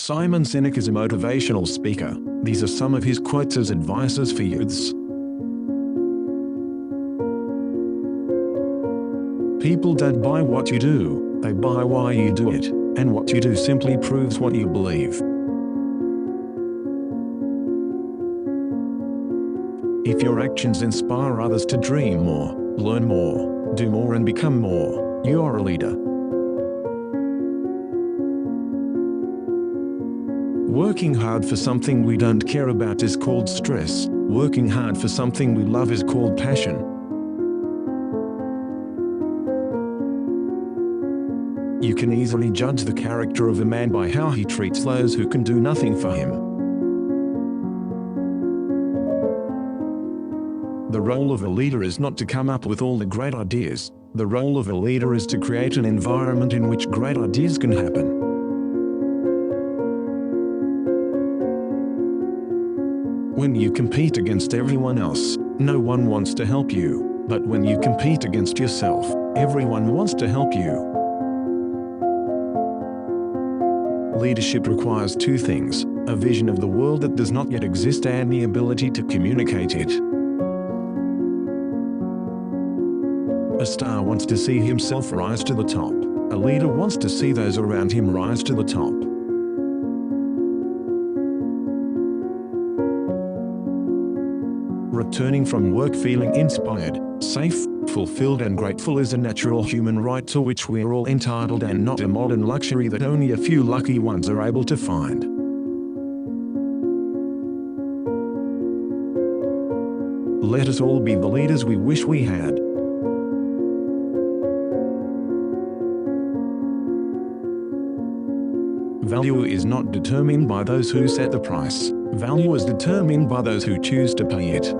Simon Sinek is a motivational speaker. These are some of his quotes as advices for youths. People don't buy what you do, they buy why you do it, and what you do simply proves what you believe. If your actions inspire others to dream more, learn more, do more and become more, you are a leader. Working hard for something we don't care about is called stress. Working hard for something we love is called passion. You can easily judge the character of a man by how he treats those who can do nothing for him. The role of a leader is not to come up with all the great ideas. The role of a leader is to create an environment in which great ideas can happen. When you compete against everyone else, no one wants to help you. But when you compete against yourself, everyone wants to help you. Leadership requires two things: a vision of the world that does not yet exist and the ability to communicate it. A star wants to see himself rise to the top. A leader wants to see those around him rise to the top. Returning from work feeling inspired, safe, fulfilled and grateful is a natural human right to which we are all entitled and not a modern luxury that only a few lucky ones are able to find. Let us all be the leaders we wish we had. Value is not determined by those who set the price. Value is determined by those who choose to pay it.